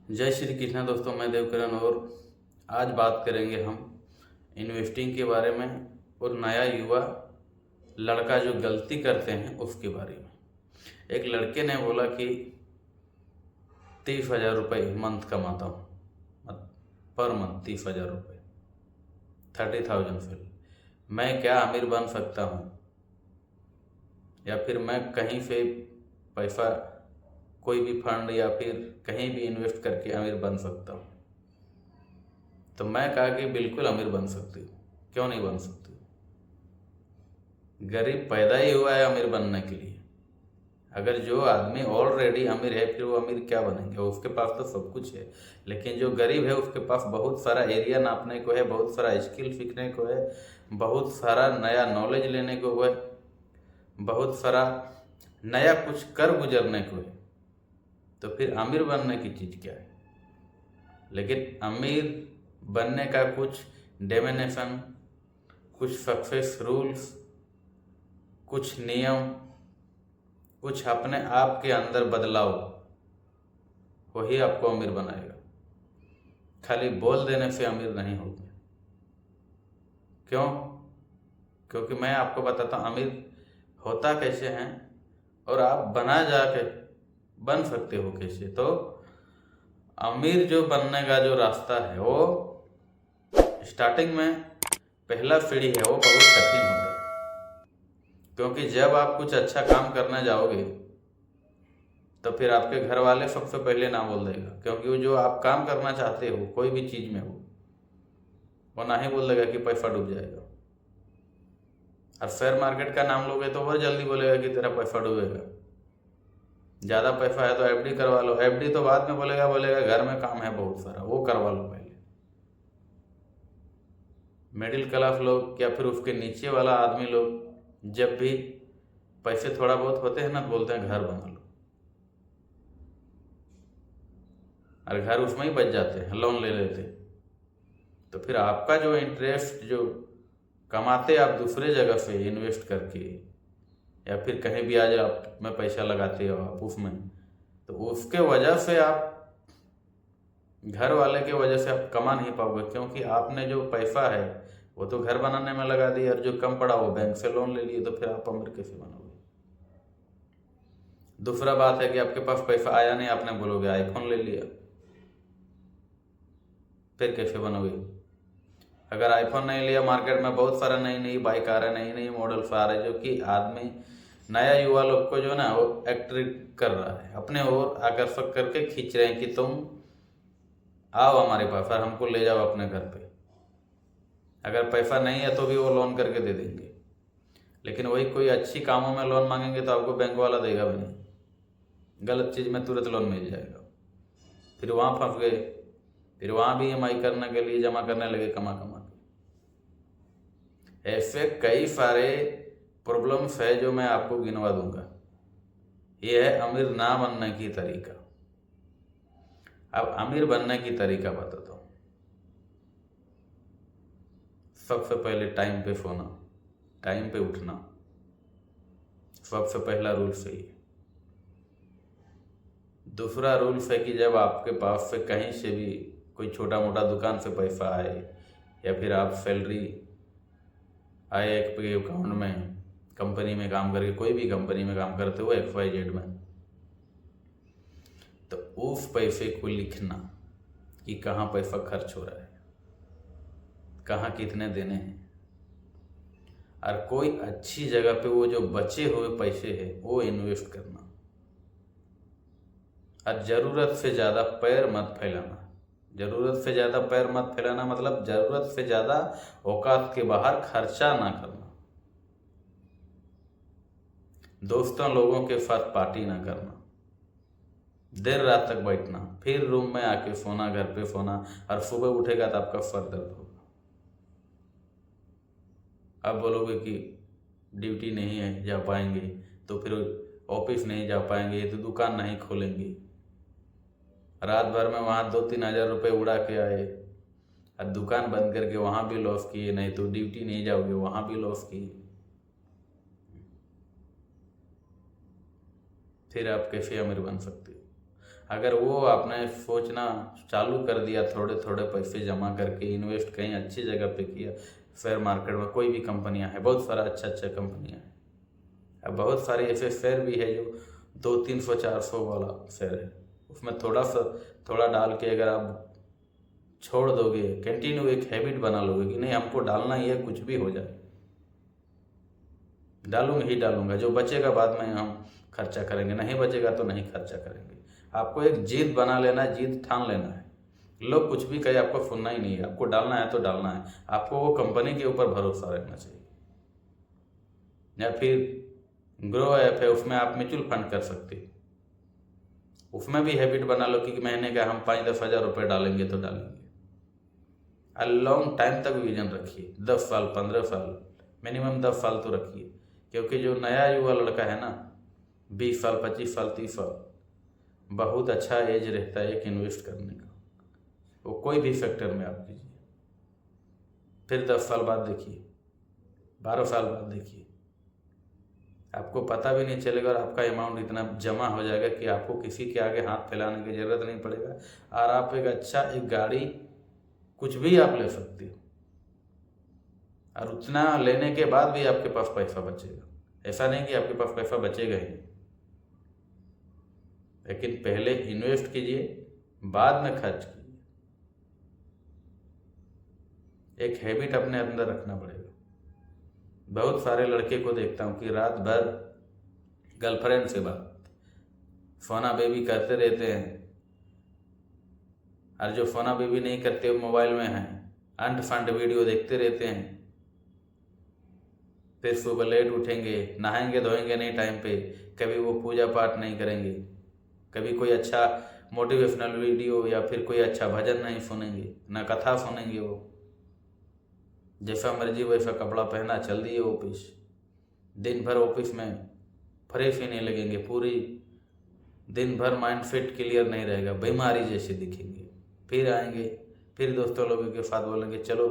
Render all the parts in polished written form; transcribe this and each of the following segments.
जय श्री कृष्णा दोस्तों, मैं देवकरण और आज बात करेंगे हम इन्वेस्टिंग के बारे में और नया युवा लड़का जो गलती करते हैं उसके बारे में। एक लड़के ने बोला कि 30,000 रुपये मंथ कमाता हूँ, पर मंथ 30,000 रुपये, 30,000 फिर मैं क्या अमीर बन सकता हूँ, या फिर मैं कहीं से पैसा कोई भी फंड या फिर कहीं भी इन्वेस्ट करके अमीर बन सकता हूँ। तो मैं कहा कि बिल्कुल अमीर बन सकती हूँ, क्यों नहीं बन सकती। गरीब पैदा ही हुआ है अमीर बनने के लिए। अगर जो आदमी ऑलरेडी अमीर है फिर वो अमीर क्या बनेंगे, उसके पास तो सब कुछ है। लेकिन जो गरीब है उसके पास बहुत सारा एरिया नापने को है, बहुत सारा स्किल सीखने को है, बहुत सारा नया नॉलेज लेने को है, बहुत सारा नया कुछ कर गुजरने को है। तो फिर अमीर बनने की चीज़ क्या है। लेकिन अमीर बनने का कुछ डेफिनेशन, कुछ सक्सेस रूल्स, कुछ नियम, कुछ अपने आप के अंदर बदलाव, वही आपको अमीर बनाएगा। खाली बोल देने से अमीर नहीं होगे। क्यों? क्योंकि मैं आपको बताता हूँ अमीर होता कैसे हैं और आप बना जाके बन सकते हो कैसे। तो अमीर जो बनने का जो रास्ता है वो स्टार्टिंग में पहला सीढ़ी है, वो बहुत कठिन होता है। क्योंकि जब आप कुछ अच्छा काम करने जाओगे तो फिर आपके घर वाले सबसे पहले ना बोल देगा, क्योंकि वो जो आप काम करना चाहते हो कोई भी चीज़ में हो, वो ना ही बोल देगा कि पैसा डूब जाएगा। और शेयर मार्केट का नाम लोगे तो वो जल्दी बोलेगा कि तेरा पैसा डूबेगा, ज़्यादा पैसा है तो एफडी करवा लो। एफडी तो बाद में बोलेगा घर में काम है बहुत सारा, वो करवा लो पहले। मिडिल क्लास लोग या फिर उसके नीचे वाला आदमी लोग जब भी पैसे थोड़ा बहुत होते हैं ना, बोलते हैं घर बना लो, और घर उसमें ही बच जाते हैं, लोन ले लेते। तो फिर आपका जो इंटरेस्ट जो कमाते आप दूसरे जगह से इन्वेस्ट करके, या फिर कहीं भी आज आप में पैसा लगाते हो आप उसमें, तो उसके वजह से आप घर वाले के वजह से आप कमा नहीं पाओगे, क्योंकि आपने जो पैसा है वो तो घर बनाने में लगा दिया, और जो कम पड़ा वो बैंक से लोन ले लिए। तो फिर आप अमीर कैसे बनोगे। दूसरा बात है कि आपके पास पैसा आया नहीं, आपने बोलोगे आईफोन ले लिया, फिर कैसे बनोगे। अगर आईफोन नहीं लिया, मार्केट में बहुत सारा नई नई बाइक आ रहा है, नई नई मॉडल्स आ रहे हैं, जो कि आदमी नया युवा लोग को जो ना वो एट्रैक्ट कर रहा है, अपने ओर आकर्षक करके खींच रहे हैं कि तुम आओ हमारे पास और हमको ले जाओ अपने घर पे। अगर पैसा नहीं है तो भी वो लोन करके दे देंगे, लेकिन वही कोई अच्छी कामों में लोन मांगेंगे तो आपको बैंक वाला देगा भी नहीं, गलत चीज़ में तुरंत लोन मिल जाएगा। फिर वहाँ फंस गए, फिर वहाँ भी EMI करने के लिए जमा करने लगे कमा कमा के। ऐसे कई सारे प्रॉब्लम्स है जो मैं आपको गिनवा दूंगा। ये है अमीर ना बनने की तरीका। अब अमीर बनने की तरीका बताता हूँ। सबसे पहले टाइम पे सोना, टाइम पे उठना, सबसे पहला रूल सही है। दूसरा रूल है कि जब आपके पास से कहीं से भी कोई छोटा मोटा दुकान से पैसा आए, या फिर आप सैलरी आए एक अकाउंट में, कंपनी में काम करके, कोई भी कंपनी में काम करते हो XYZ में, तो उस पैसे को लिखना कि कहाँ पैसा खर्च हो रहा है, कहाँ कितने देने हैं, और कोई अच्छी जगह पे वो जो बचे हुए पैसे हैं वो इन्वेस्ट करना। और ज़रूरत से ज़्यादा पैर मत फैलाना। ज़रूरत से ज़्यादा पैर मत फैलाना मतलब ज़रूरत से ज़्यादा औकात के बाहर खर्चा ना करना। दोस्तों लोगों के साथ पार्टी ना करना, देर रात तक बैठना, फिर रूम में आके सोना, घर पे सोना, और सुबह उठेगा तो आपका सर दर्द होगा। आप बोलोगे कि ड्यूटी नहीं है जा पाएंगे, तो फिर ऑफिस नहीं जा पाएंगे, तो दुकान नहीं खोलेंगे। रात भर में वहाँ 2-3 हज़ार रुपये उड़ा के आए और दुकान बंद करके वहाँ भी लॉस किए, नहीं तो ड्यूटी नहीं जाओगे वहाँ भी लॉस किए। फिर आप कैसे अमीर बन सकते हो। अगर वो आपने सोचना चालू कर दिया, थोड़े थोड़े पैसे जमा करके इन्वेस्ट कहीं अच्छी जगह पे किया, शेयर मार्केट में कोई भी कंपनियां हैं, बहुत सारा अच्छा कंपनियां हैं। अब बहुत सारी ऐसे शेयर भी है जो 200-300-400 वाला शेयर है, उसमें थोड़ा डाल के अगर आप छोड़ दोगे, कंटिन्यू एक हैबिट बना लोगे कि नहीं हमको डालना ही है, कुछ भी हो जाए डालूंगा ही डालूंगा, जो बचेगा बाद में हम खर्चा करेंगे, नहीं बचेगा तो नहीं खर्चा करेंगे। आपको एक जिद बना लेना है, जिद ठान लेना है। लोग कुछ भी कहे आपको सुनना ही नहीं है, आपको डालना है तो डालना है। आपको वो कंपनी के ऊपर भरोसा रखना चाहिए। या फिर ग्रो ऐप है, उसमें आप म्यूचुअल फंड कर सकते हो, उसमें भी हैबिट बना लो कि महीने का हम 5-10 हज़ार रुपये डालेंगे तो डालेंगे। लॉन्ग टाइम तक विजन रखिए, 10 साल 15 साल, मिनिमम 10 साल तो रखिए। क्योंकि जो नया युवा लड़का है ना, 20 साल 25 साल 30 साल, बहुत अच्छा एज रहता है एक इन्वेस्ट करने का। वो कोई भी सेक्टर में आप कीजिए, फिर 10 साल बाद देखिए, 12 साल बाद देखिए, आपको पता भी नहीं चलेगा और आपका अमाउंट इतना जमा हो जाएगा कि आपको किसी के आगे हाथ फैलाने की ज़रूरत नहीं पड़ेगा। और आप एक गाड़ी कुछ भी आप ले सकते हो, और उतना लेने के बाद भी आपके पास पैसा बचेगा। ऐसा नहीं कि आपके पास पैसा बचेगा ही, लेकिन पहले इन्वेस्ट कीजिए, बाद में खर्च कीजिए। एक हैबिट अपने अंदर रखना पड़ेगा। बहुत सारे लड़के को देखता हूँ कि रात भर गर्लफ्रेंड से बात, सोना बेबी करते रहते हैं, और जो सोना बेबी नहीं करते वो मोबाइल में हैं, अंड फंड वीडियो देखते रहते हैं। फिर सुबह लेट उठेंगे, नहाएंगे धोएंगे नहीं टाइम पे, कभी वो पूजा पाठ नहीं करेंगे, कभी कोई अच्छा मोटिवेशनल वीडियो या फिर कोई अच्छा भजन नहीं सुनेंगे, ना कथा सुनेंगे। वो जैसा मर्जी वैसा कपड़ा पहना चल दिए ऑफिस, दिन भर ऑफिस में फ्रेश ही नहीं लगेंगे, पूरी दिन भर माइंड सेट क्लियर नहीं रहेगा, बीमारी जैसे दिखेंगे। फिर आएंगे, फिर दोस्तों लोगों के साथ बोलेंगे चलो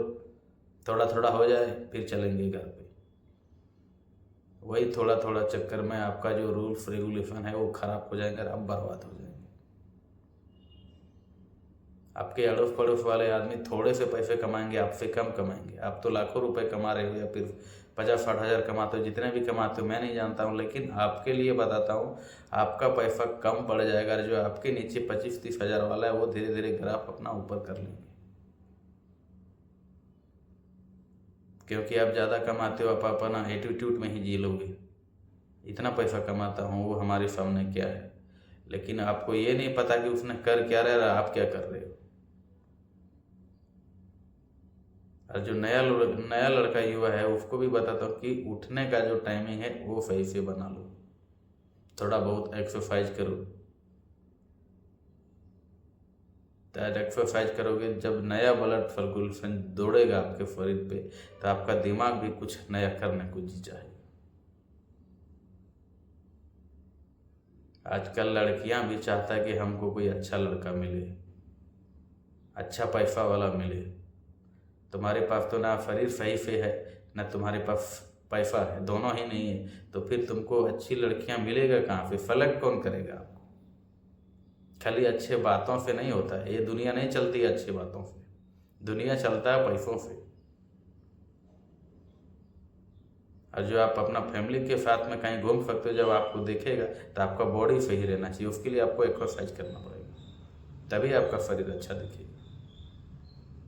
थोड़ा थोड़ा हो जाए, फिर चलेंगे घर पे। वही थोड़ा थोड़ा चक्कर में आपका जो रूल्स रेगुलेशन है वो खराब हो जाएगा, आप बर्बाद हो जाएंगे। आपके अड़ोस पड़ोस वाले आदमी थोड़े से पैसे कमाएंगे, आपसे कम कमाएंगे। आप तो लाखों रुपए कमा रहे हो, या फिर 50-60 हज़ार कमाते हो, जितने भी कमाते हो मैं नहीं जानता हूँ, लेकिन आपके लिए बताता हूँ, आपका पैसा कम पड़ जाएगा। और जो आपके नीचे 25-30 हज़ार वाला है वो धीरे धीरे ग्राफ अपना ऊपर कर लेंगे, क्योंकि आप ज़्यादा कमाते हो, आप अपना एटीट्यूड में ही जी लोगे, इतना पैसा कमाता हूँ वो हमारे सामने क्या है। लेकिन आपको ये नहीं पता कि उसने कर क्या रहा है, आप क्या कर रहे हो। और जो नया लड़का युवा है उसको भी बताता हूँ कि उठने का जो टाइमिंग है वो सही से बना लो, थोड़ा बहुत एक्सरसाइज करो। तो एक्सरसाइज करोगे, जब नया ब्लड सर्कुलेशन दौड़ेगा आपके शरीर पे, तो आपका दिमाग भी कुछ नया करने को जी चाहे। आजकल लड़कियां भी चाहता है कि हमको कोई अच्छा लड़का मिले, अच्छा पैसा वाला मिले। तुम्हारे पास तो ना शरीर सही से है, ना तुम्हारे पास पैसा है, दोनों ही नहीं है, तो फिर तुमको अच्छी लड़कियां मिलेगा कहाँ से? फलक कौन करेगा आपको? खाली अच्छे बातों से नहीं होता है, ये दुनिया नहीं चलती है अच्छी बातों से, दुनिया चलता है पैसों से। और जो आप अपना फैमिली के साथ में कहीं घूम सकते हो, जब आपको देखेगा तो आपका बॉडी सही रहना चाहिए, उसके लिए आपको एक्सरसाइज करना पड़ेगा, तभी आपका शरीर अच्छा दिखेगा।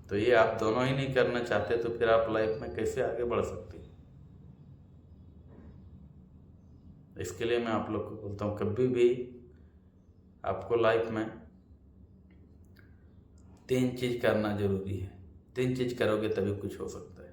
तो ये आप दोनों ही नहीं करना चाहते तो फिर आप लाइफ में कैसे आगे बढ़ सकते हैं? इसके लिए मैं आप लोग को बोलता हूँ, कभी भी आपको लाइफ में 3 चीज़ करना जरूरी है। 3 चीज़ करोगे तभी कुछ हो सकता है।